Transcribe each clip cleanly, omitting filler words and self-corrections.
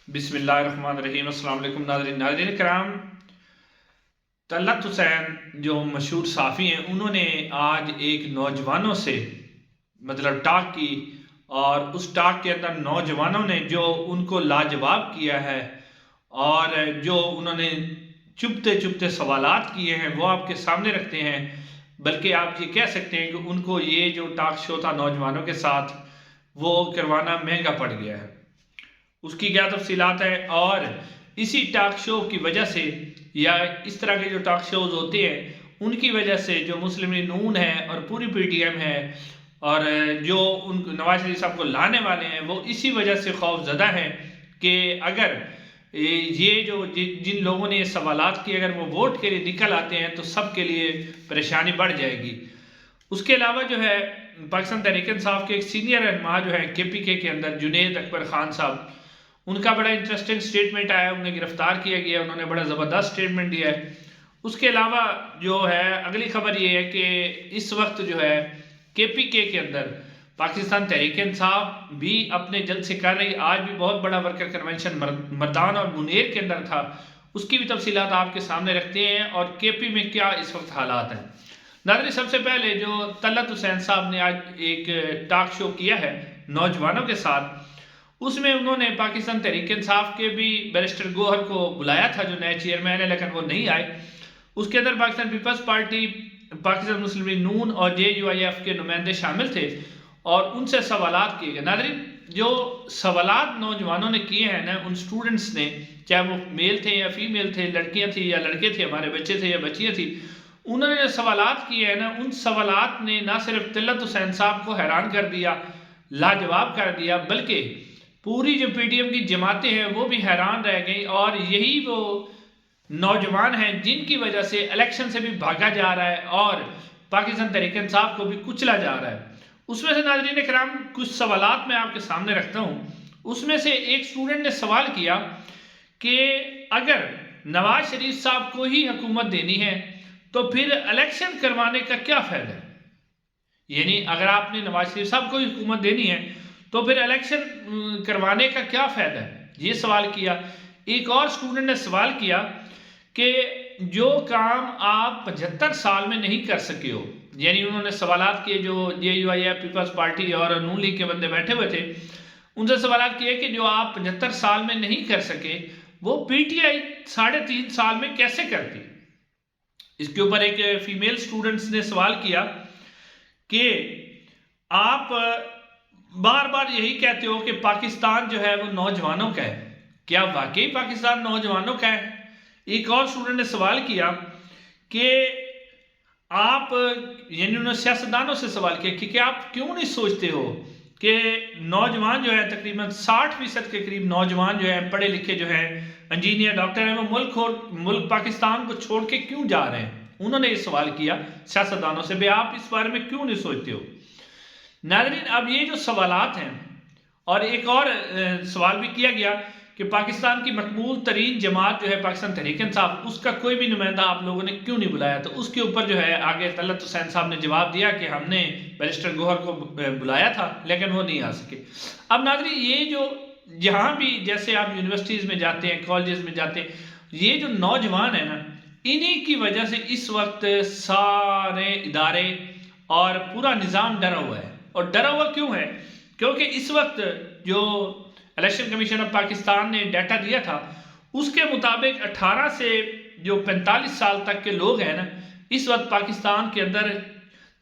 بسم اللہ الرحمن الرحیم۔ السلام علیکم ناظرین کرام، طلعت حسین جو مشہور صحافی ہیں، انہوں نے آج ایک نوجوانوں سے ٹاک کی، اور اس ٹاک کے اندر نوجوانوں نے جو ان کو لاجواب کیا ہے اور جو انہوں نے چپتے چپتے سوالات کیے ہیں وہ آپ کے سامنے رکھتے ہیں۔ بلکہ آپ یہ کہہ سکتے ہیں کہ ان کو یہ جو ٹاک شو تھا نوجوانوں کے ساتھ وہ کروانا مہنگا پڑ گیا ہے۔ اس کی کیا تفصیلات ہیں، اور اسی ٹاک شو کی وجہ سے یا اس طرح کے جو ٹاک شوز ہوتے ہیں ان کی وجہ سے جو مسلم لیگ نون ہے اور پوری پی ٹی ایم ہے اور جو ان نواز شریف صاحب کو لانے والے ہیں وہ اسی وجہ سے خوف زدہ ہیں کہ اگر یہ جو جن لوگوں نے یہ سوالات کیے اگر وہ ووٹ کے لیے نکل آتے ہیں تو سب کے لیے پریشانی بڑھ جائے گی۔ اس کے علاوہ جو ہے پاکستان تحریک انصاف کے ایک سینئر رہنما جو ہے کے پی کے اندر جنید اکبر خان صاحب، ان کا بڑا انٹرسٹنگ سٹیٹمنٹ آیا، انہیں گرفتار کیا گیا، انہوں نے بڑا زبردست سٹیٹمنٹ دیا ہے۔ اس کے علاوہ جو ہے اگلی خبر یہ ہے کہ اس وقت جو ہے کے پی کے اندر پاکستان تحریک انصاف بھی اپنے جلسے کر رہی، آج بھی بہت بڑا ورکر کنونشن مردان اور منیر کے اندر تھا، اس کی بھی تفصیلات آپ کے سامنے رکھتے ہیں اور کے پی میں کیا اس وقت حالات ہیں۔ ناظرین، سب سے پہلے جو طلعت حسین صاحب نے آج ایک ٹاک شو کیا ہے نوجوانوں کے ساتھ، اس میں انہوں نے پاکستان تحریک انصاف کے بھی بیرسٹر گوہر کو بلایا تھا جو نئے چیئرمین ہے، لیکن وہ نہیں آئے۔ اس کے اندر پاکستان پیپلز پارٹی، پاکستان مسلم لیگ نون اور جے یو آئی ایف کے نمائندے شامل تھے اور ان سے سوالات کیے گئے۔ ناظرین، جو سوالات نوجوانوں نے کیے ہیں نا، ان سٹوڈنٹس نے، چاہے وہ میل تھے یا فیمیل تھے، لڑکیاں تھیں یا لڑکے تھے، ہمارے بچے تھے یا بچیاں تھیں، انہوں نے جو سوالات کیے ہیں نا، ان سوالات نے نہ صرف طلعت حسین صاحب کو حیران کر دیا، لاجواب کر دیا، بلکہ پوری جو پی ٹی ایم کی جماعتیں ہیں وہ بھی حیران رہ گئیں، اور یہی وہ نوجوان ہیں جن کی وجہ سے الیکشن سے بھی بھاگا جا رہا ہے اور پاکستان تحریک انصاف کو بھی کچلا جا رہا ہے۔ اس میں سے ناظرین کرام کچھ سوالات میں آپ کے سامنے رکھتا ہوں۔ اس میں سے ایک سٹوڈنٹ نے سوال کیا کہ اگر نواز شریف صاحب کو ہی حکومت دینی ہے تو پھر الیکشن کروانے کا کیا فائدہ ہے؟ یعنی اگر آپ نے نواز شریف صاحب کو ہی حکومت دینی ہے تو پھر الیکشن کروانے کا کیا فائدہ ہے؟ یہ سوال کیا۔ ایک اور سٹوڈنٹ نے سوال کیا کہ جو کام آپ 75 سال میں نہیں کر سکے ہو، یعنی انہوں نے سوالات کیے، جو J U I F peoples party اور نون لیگ کے بندے بیٹھے ہوئے تھے، ان سے سوالات کیے کہ جو آپ 75 سال میں نہیں کر سکے وہ پی ٹی آئی 3.5 سال میں کیسے کرتی؟ اس کے اوپر ایک فیمیل سٹوڈنٹس نے سوال کیا کہ آپ بار بار یہی کہتے ہو کہ پاکستان جو ہے وہ نوجوانوں کا ہے، کیا واقعی پاکستان نوجوانوں کا ہے؟ ایک اور سٹوڈنٹ نے سوال کیا کہ آپ، یعنی انہوں نے سیاستدانوں سے سوال کیا کہ آپ کیوں نہیں سوچتے ہو کہ نوجوان جو ہے تقریباً 60% کے قریب نوجوان جو ہیں پڑھے لکھے جو ہیں انجینئر ڈاکٹر ہیں، وہ ملک پاکستان کو چھوڑ کے کیوں جا رہے ہیں؟ انہوں نے یہ سوال کیا سیاستدانوں سے، بھئی آپ اس بارے میں کیوں نہیں سوچتے ہو؟ ناظرین، اب یہ جو سوالات ہیں، اور ایک اور سوال بھی کیا گیا کہ پاکستان کی مقبول ترین جماعت جو ہے پاکستان تحریک انصاف، اس کا کوئی بھی نمائندہ آپ لوگوں نے کیوں نہیں بلایا؟ تو اس کے اوپر جو ہے آگے طلعت حسین صاحب نے جواب دیا کہ ہم نے بیرسٹر گوہر کو بلایا تھا لیکن وہ نہیں آ سکے۔ اب ناظرین، یہ جو جہاں بھی جیسے آپ یونیورسٹیز میں جاتے ہیں، کالجز میں جاتے ہیں، یہ جو نوجوان ہیں نا، انہی کی وجہ سے اس وقت سارے ادارے اور پورا نظام ڈرا ہوا ہے۔ اور ڈرا ہوا کیوں ہے؟ کیونکہ اس وقت جو الیکشن کمیشن آف پاکستان نے ڈیٹا دیا تھا اس کے مطابق 18 سے جو 45 سال تک کے لوگ ہیں نا، اس وقت پاکستان کے اندر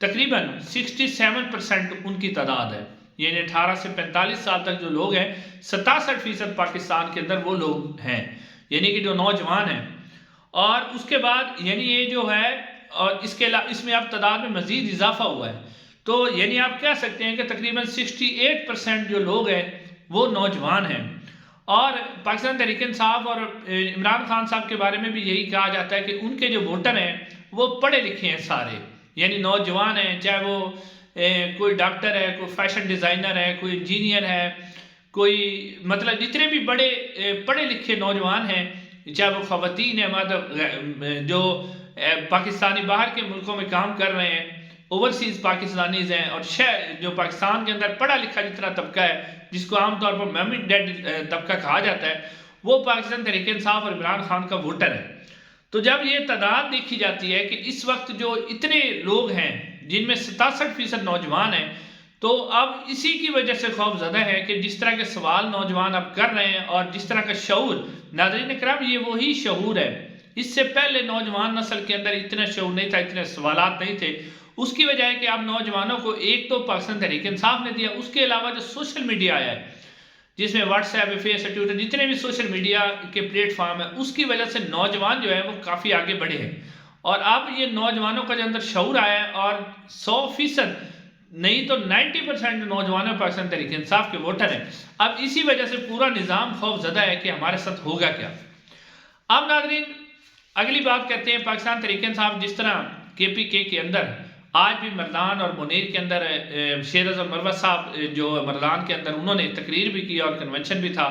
تقریباً 67% ان کی تعداد ہے، یعنی 18 سے 45 سال تک جو لوگ ہیں 67% پاکستان کے اندر وہ لوگ ہیں، یعنی کہ جو نوجوان ہیں۔ اور اس کے بعد یعنی یہ جو ہے، اور اس میں اب تعداد میں مزید اضافہ ہوا ہے، تو یعنی آپ کہہ سکتے ہیں کہ تقریباً 68% جو لوگ ہیں وہ نوجوان ہیں۔ اور پاکستان تحریک انصاف اور عمران خان صاحب کے بارے میں بھی یہی کہا جاتا ہے کہ ان کے جو ووٹر ہیں وہ پڑھے لکھے ہیں سارے، یعنی نوجوان ہیں، چاہے وہ کوئی ڈاکٹر ہے، کوئی فیشن ڈیزائنر ہے، کوئی انجینئر ہے، کوئی جتنے بھی بڑے پڑھے لکھے نوجوان ہیں، چاہے وہ خواتین ہیں جو پاکستانی باہر کے ملکوں میں کام کر رہے ہیں، اوورسیز پاکستانیز ہیں، اور جو پاکستان کے اندر پڑھا لکھا جتنا طبقہ ہے جس کو عام طور پر میمی ڈیڈ طبقہ کہا جاتا ہے، وہ پاکستان تحریک انصاف اور عمران خان کا ووٹر ہے۔ تو جب یہ تعداد دیکھی جاتی ہے کہ اس وقت جو اتنے لوگ ہیں جن میں 67% نوجوان ہیں، تو اب اسی کی وجہ سے خوف زدہ ہے کہ جس طرح کے سوال نوجوان اب کر رہے ہیں اور جس طرح کا شعور، ناظرین اکرام یہ وہی شعور ہے، اس سے پہلے نوجوان نسل کے اندر اتنا شعور نہیں تھا، اتنے سوالات نہیں تھے۔ اس کی وجہ ہے کہ اب نوجوانوں کو ایک تو پاکستان تحریک انصاف نے دیا، اس کے علاوہ جو سوشل میڈیا آیا ہے جس میں واٹس ایپ، فیس، ٹویٹر، جتنے بھی سوشل میڈیا کے پلیٹ فارم ہیں، اس کی وجہ سے نوجوان جو ہے وہ کافی آگے بڑھے ہیں، اور اب یہ نوجوانوں کا جو اندر شعور آیا ہے اور 100% نہیں تو 90% نوجوانوں پاکستان تحریک انصاف کے ووٹر ہیں۔ اب اسی وجہ سے پورا نظام خوف زدہ ہے کہ ہمارے ساتھ ہوگا کیا۔ اب ناظرین اگلی بات کرتے ہیں پاکستان تحریک انصاف، جس طرح KPK کے اندر آج بھی مردان اور منیر کے اندر شیر اعظم مروت صاحب جو مردان کے اندر انہوں نے تقریر بھی کی اور کنونشن بھی تھا،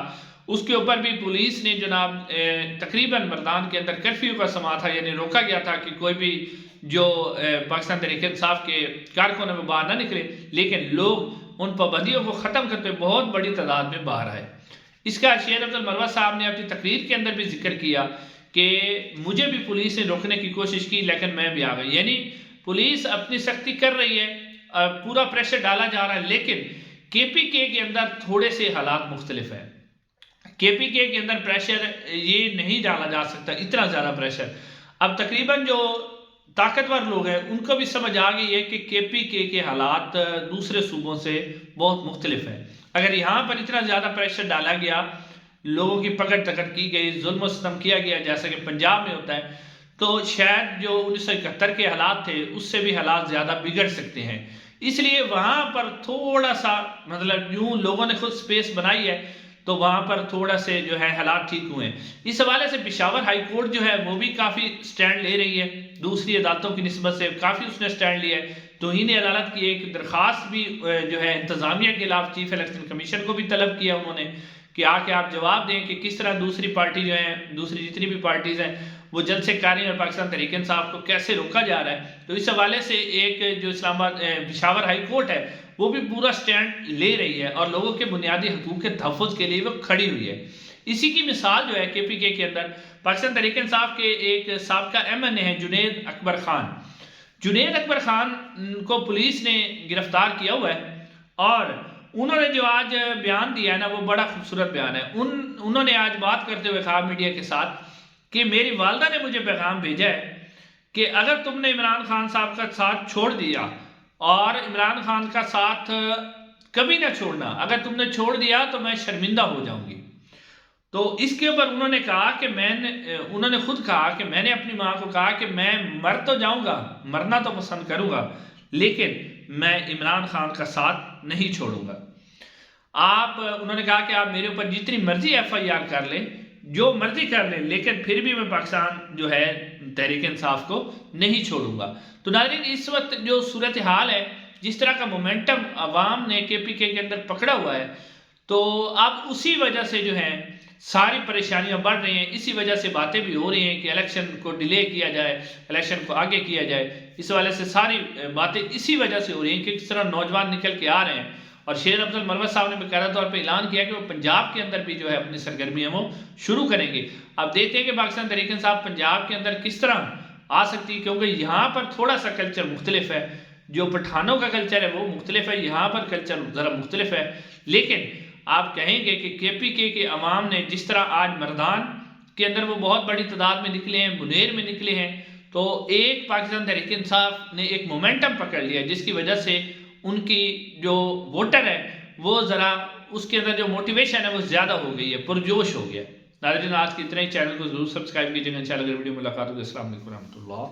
اس کے اوپر بھی پولیس نے جناب تقریباً مردان کے اندر کرفیو کا سما تھا، یعنی روکا گیا تھا کہ کوئی بھی جو پاکستان تحریک انصاف کے کارکن ہیں وہ باہر نہ نکلے، لیکن لوگ ان پابندیوں کو ختم کرتے بہت بڑی تعداد میں باہر آئے۔ اس کا شیر اعظم مروت صاحب نے اپنی تقریر کے اندر بھی ذکر کیا کہ مجھے بھی پولیس نے روکنے کی کوشش کی لیکن میں بھی آ گئی، یعنی پولیس اپنی سختی کر رہی ہے، پورا پریشر ڈالا جا رہا ہے، لیکن KPK کے اندر تھوڑے سے حالات مختلف ہیں۔ KPK کے اندر پریشر یہ نہیں ڈالا جا سکتا، اتنا زیادہ پریشر۔ اب تقریباً جو طاقتور لوگ ہیں ان کو بھی سمجھ آ گئی ہے کہ KPK کے حالات دوسرے صوبوں سے بہت مختلف ہیں۔ اگر یہاں پر اتنا زیادہ پریشر ڈالا گیا، لوگوں کی پکڑ تکڑ کی گئی، ظلم و ستم کیا گیا جیسا کہ پنجاب میں ہوتا ہے، تو شاید جو 1971 کے حالات تھے اس سے بھی حالات زیادہ بگڑ سکتے ہیں۔ اس لیے وہاں پر تھوڑا سا مطلب یوں لوگوں نے خود سپیس بنائی ہے تو وہاں پر تھوڑا سے جو ہے حالات ٹھیک ہوئے ہیں۔ اس حوالے سے پشاور ہائی کورٹ جو ہے وہ بھی کافی سٹینڈ لے رہی ہے، دوسری عدالتوں کی نسبت سے کافی اس نے سٹینڈ لیا ہے۔ توہین عدالت کی ایک درخواست بھی جو ہے انتظامیہ کے خلاف چیف الیکشن کمیشن کو بھی طلب کیا انہوں نے کہ آ کے آپ جواب دیں کہ کس طرح دوسری پارٹی جو ہے، دوسری جتنی بھی پارٹیز ہیں، وہ جلسے کاری اور پاکستان تحریک انصاف کو کیسے روکا جا رہا ہے۔ تو اس حوالے سے ایک جو اسلام آباد پشاور ہائی کورٹ ہے وہ بھی پورا سٹینڈ لے رہی ہے اور لوگوں کے بنیادی حقوق کے تحفظ کے لیے وہ کھڑی ہوئی ہے۔ اسی کی مثال جو ہے KPK کے اندر پاکستان تحریک انصاف کے ایک سابقہ MNA ہیں جنید اکبر خان۔ جنید اکبر خان کو پولیس نے گرفتار کیا ہوا ہے اور انہوں نے جو آج بیان دیا ہے نا وہ بڑا خوبصورت بیان ہے۔ انہوں نے آج بات کرتے ہوئے کہا میڈیا کے ساتھ کہ میری والدہ نے مجھے پیغام بھیجا ہے کہ اگر تم نے عمران خان صاحب کا ساتھ چھوڑ دیا اور عمران خان کا ساتھ کبھی نہ چھوڑنا، اگر تم نے چھوڑ دیا تو میں شرمندہ ہو جاؤں گی۔ تو اس کے اوپر انہوں نے کہا کہ انہوں نے خود کہا کہ میں نے اپنی ماں کو کہا کہ میں مر تو جاؤں گا، مرنا تو پسند کروں گا، لیکن میں عمران خان کا ساتھ نہیں چھوڑوں گا۔ انہوں نے کہا کہ آپ میرے اوپر جتنی مرضی FIR کر لیں، جو مرضی کر لیں، لیکن پھر بھی میں پاکستان جو ہے تحریک انصاف کو نہیں چھوڑوں گا۔ تو ناظرین اس وقت جو صورتحال ہے، جس طرح کا مومنٹم عوام نے KPK کے اندر پکڑا ہوا ہے، تو اب اسی وجہ سے جو ہے ساری پریشانیاں بڑھ رہی ہیں، اسی وجہ سے باتیں بھی ہو رہی ہیں کہ الیکشن کو ڈیلے کیا جائے، الیکشن کو آگے کیا جائے۔ اس والے سے ساری باتیں اسی وجہ سے ہو رہی ہیں کہ کس طرح نوجوان نکل کے آ رہے ہیں، اور شیر اعظم مروت صاحب نے باقاعدہ طور پہ اعلان کیا کہ وہ پنجاب کے اندر بھی جو ہے اپنی سرگرمیاں وہ شروع کریں گے۔ اب دیکھتے ہیں کہ پاکستان تحریک انصاف پنجاب کے اندر کس طرح آ سکتی ہے، کیونکہ یہاں پر تھوڑا سا کلچر مختلف ہے، جو پٹھانوں کا کلچر ہے وہ مختلف ہے، یہاں پر کلچر ذرا مختلف ہے۔ لیکن آپ کہیں گے کہ KPK کے عوام نے جس طرح آج مردان کے اندر وہ بہت بڑی تعداد میں نکلے ہیں، منیر میں نکلے ہیں، تو ایک پاکستان تحریک انصاف نے ایک مومنٹم پکڑ لیا جس کی وجہ سے ان کی جو ووٹر ہے وہ ذرا اس کے اندر جو موٹیویشن ہے وہ زیادہ ہو گئی ہے، پرجوش ہو گیا۔ ناظرین آج کی اتنا ہی، چینل کو ضرور سبسکرائب کیجئے گا، انشاءاللہ اگلی ویڈیو ملاقات ہوگی۔ السلام علیکم ورحمۃ اللہ۔